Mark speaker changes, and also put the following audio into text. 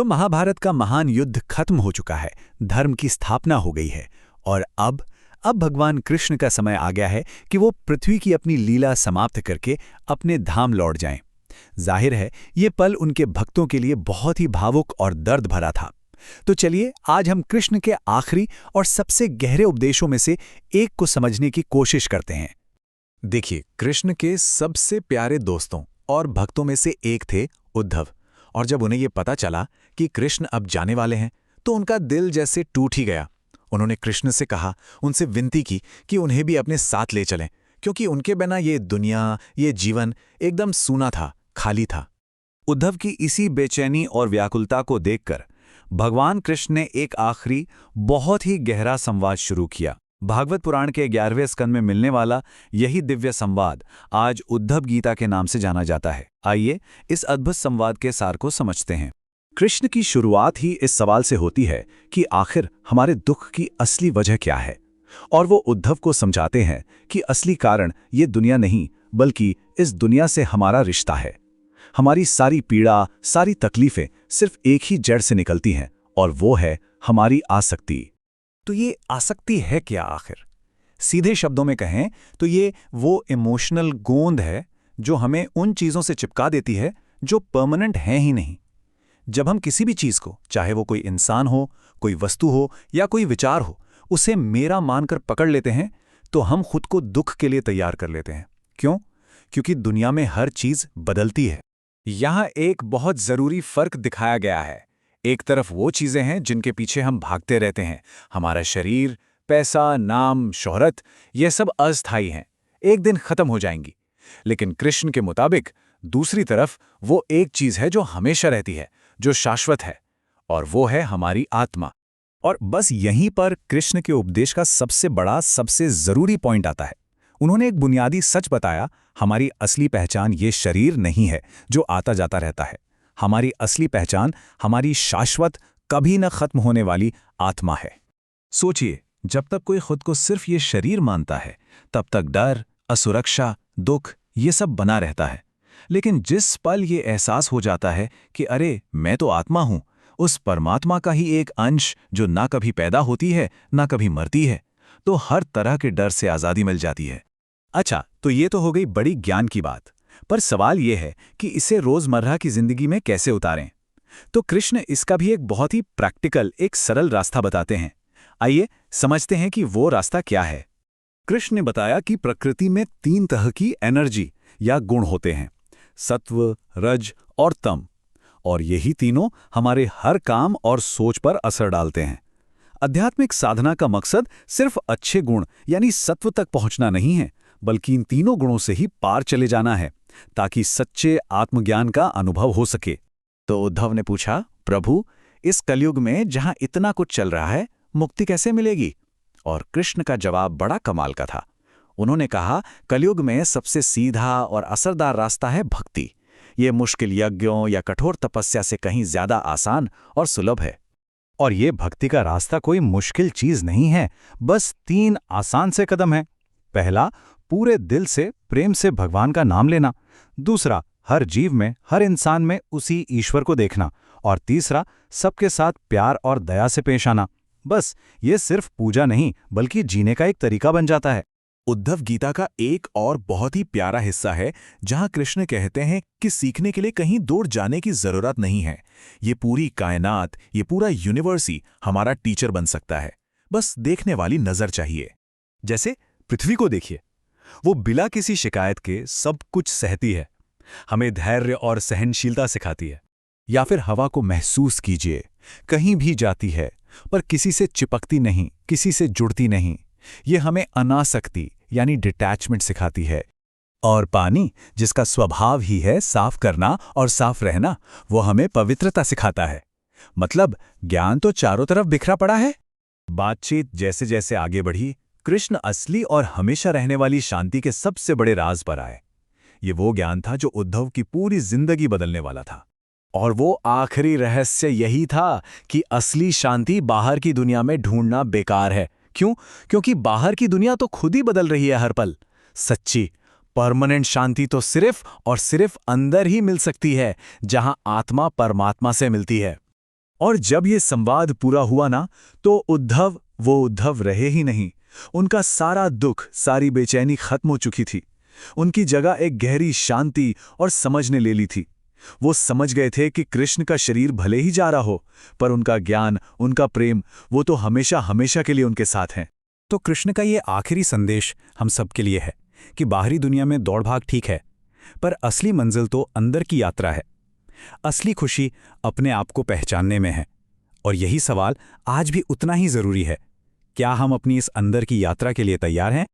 Speaker 1: तो महाभारत का महान युद्ध खत्म हो चुका है, धर्म की स्थापना हो गई है और अब भगवान कृष्ण का समय आ गया है कि वो पृथ्वी की अपनी लीला समाप्त करके अपने धाम लौट जाएं। जाहिर है ये पल उनके भक्तों के लिए बहुत ही भावुक और दर्द भरा था। तो चलिए आज हम कृष्ण के आखिरी और सबसे गहरे उपदेशों में से एक को समझने की कोशिश करते हैं।
Speaker 2: देखिए, कृष्ण के सबसे प्यारे दोस्तों और भक्तों में से एक थे उद्धव, और जब उन्हें ये पता चला कि कृष्ण अब जाने वाले हैं तो उनका दिल जैसे टूट ही गया। उन्होंने कृष्ण से कहा, उनसे विनती की कि उन्हें भी अपने साथ ले चलें, क्योंकि उनके बिना ये दुनिया, ये जीवन एकदम सूना था, खाली था।
Speaker 1: उद्धव की इसी बेचैनी और व्याकुलता को देखकर भगवान कृष्ण ने एक आखिरी बहुत ही गहरा संवाद शुरू किया। भागवत पुराण के 11वें स्कंद में मिलने वाला यही दिव्य संवाद आज उद्धव गीता के नाम से जाना जाता है। आइए इस अद्भुत संवाद के सार को समझते हैं।
Speaker 3: कृष्ण की शुरुआत ही इस सवाल से होती है कि आखिर हमारे दुख की असली वजह क्या है, और वो उद्धव को समझाते हैं कि असली कारण ये दुनिया नहीं, बल्कि इस दुनिया से हमारा रिश्ता है। हमारी सारी पीड़ा, सारी तकलीफें सिर्फ एक ही जड़ से निकलती हैं, और वो है हमारी आसक्ति।
Speaker 1: तो ये आसक्ति है क्या आखिर? सीधे शब्दों में कहें तो ये वो इमोशनल गोंद है जो हमें उन चीज़ों से चिपका देती है जो परमानेंट हैं ही नहीं। जब हम किसी भी चीज़ को, चाहे वो कोई इंसान हो, कोई वस्तु हो या कोई विचार हो, उसे मेरा मानकर पकड़ लेते हैं तो हम खुद को दुख के लिए तैयार कर लेते हैं। क्यों? क्योंकि दुनिया में हर चीज़ बदलती है।
Speaker 2: यहाँ एक बहुत ज़रूरी फ़र्क दिखाया गया है। एक तरफ वो चीज़ें हैं जिनके पीछे हम भागते रहते हैं, हमारा शरीर, पैसा, नाम, शोहरत, ये सब अस्थायी हैं, एक दिन ख़त्म हो जाएंगी। लेकिन कृष्ण के मुताबिक दूसरी तरफ वो एक चीज़ है जो हमेशा रहती है, जो शाश्वत है, और वो है हमारी आत्मा।
Speaker 3: और बस यहीं पर कृष्ण के उपदेश का सबसे बड़ा, सबसे ज़रूरी पॉइंट आता है। उन्होंने एक बुनियादी सच बताया, हमारी असली पहचान ये शरीर नहीं है जो आता जाता रहता है। हमारी असली पहचान हमारी शाश्वत, कभी न खत्म होने वाली आत्मा है। सोचिए, जब तक कोई खुद को सिर्फ ये शरीर मानता है, तब तक डर, असुरक्षा, दुख ये सब बना रहता है। लेकिन जिस पल ये एहसास हो जाता है कि अरे मैं तो आत्मा हूं, उस परमात्मा का ही एक अंश जो ना कभी पैदा होती है ना कभी मरती है, तो हर तरह के डर से आज़ादी मिल जाती है।
Speaker 1: अच्छा, तो ये तो हो गई बड़ी ज्ञान की बात, पर सवाल ये है कि इसे रोजमर्रा की जिंदगी में कैसे उतारें। तो कृष्ण इसका भी एक बहुत ही प्रैक्टिकल, एक सरल रास्ता बताते हैं। आइए समझते हैं कि वो रास्ता क्या है। कृष्ण ने बताया कि प्रकृति में 3 तरह की एनर्जी या गुण होते हैं, सत्व, रज और तम, और यही तीनों हमारे हर काम और सोच पर असर डालते हैं। आध्यात्मिक साधना का मकसद सिर्फ अच्छे गुण यानी सत्व तक पहुंचना नहीं है, बल्कि इन तीनों गुणों से ही पार चले जाना है, ताकि सच्चे आत्मज्ञान का अनुभव हो सके।
Speaker 2: तो उद्धव ने पूछा, प्रभु, इस कलयुग में जहां इतना कुछ चल रहा है, मुक्ति कैसे मिलेगी? और कृष्ण का जवाब बड़ा कमाल का था। उन्होंने कहा, कलयुग में सबसे सीधा और असरदार रास्ता है भक्ति। ये मुश्किल यज्ञों या कठोर तपस्या से कहीं ज्यादा आसान और सुलभ है।
Speaker 3: और ये भक्ति का रास्ता कोई मुश्किल चीज नहीं है, बस 3 आसान से कदम हैं। पहला, पूरे दिल से प्रेम से भगवान का नाम लेना। दूसरा, हर जीव में, हर इंसान में उसी ईश्वर को देखना। और तीसरा, सबके साथ प्यार और दया से पेश आना। बस ये सिर्फ पूजा नहीं, बल्कि जीने का एक तरीका बन जाता है।
Speaker 2: उद्धव गीता का एक और बहुत ही प्यारा हिस्सा है, जहां कृष्ण कहते हैं कि सीखने के लिए कहीं दूर जाने की जरूरत नहीं है। ये पूरी कायनात, ये पूरा यूनिवर्स ही हमारा टीचर बन सकता है, बस देखने वाली नजर चाहिए।
Speaker 3: जैसे पृथ्वी को देखिए, वो बिना किसी शिकायत के सब कुछ सहती है, हमें धैर्य और सहनशीलता सिखाती है। या फिर हवा को महसूस कीजिए, कहीं भी जाती है पर किसी से चिपकती नहीं, किसी से जुड़ती नहीं। ये हमें अनासक्ति यानी डिटैचमेंट सिखाती है। और पानी, जिसका स्वभाव ही है साफ करना और साफ रहना, वो हमें पवित्रता सिखाता है। मतलब ज्ञान तो चारों तरफ बिखरा पड़ा है। बातचीत जैसे जैसे आगे बढ़ी, कृष्ण असली और हमेशा रहने वाली शांति के सबसे बड़े राज पर आए। ये वो ज्ञान था जो उद्धव की पूरी जिंदगी बदलने वाला था।
Speaker 2: और वो आखिरी रहस्य यही था कि असली शांति बाहर की दुनिया में ढूंढना बेकार है। क्यों? क्योंकि बाहर की दुनिया तो खुद ही बदल रही है हर पल। सच्ची, परमानेंट शांति तो सिर्फ और सिर्फ अंदर ही मिल सकती है, जहां आत्मा परमात्मा से मिलती है।
Speaker 1: और जब ये संवाद पूरा हुआ ना, तो उद्धव वो उद्धव रहे ही नहीं। उनका सारा दुख, सारी बेचैनी खत्म हो चुकी थी। उनकी जगह एक गहरी शांति और समझ ने ले ली थी। वो समझ गए थे कि कृष्ण का शरीर भले ही जा रहा हो, पर उनका ज्ञान, उनका प्रेम, वो तो हमेशा हमेशा के लिए उनके साथ हैं।
Speaker 3: तो कृष्ण का ये आखिरी संदेश हम सबके लिए है कि बाहरी दुनिया में दौड़ भाग ठीक है, पर असली मंजिल तो अंदर की यात्रा है। असली खुशी अपने आप को पहचानने में है। और यही सवाल आज भी उतना ही जरूरी है। क्या हम अपनी इस अंदर की यात्रा के लिए तैयार हैं?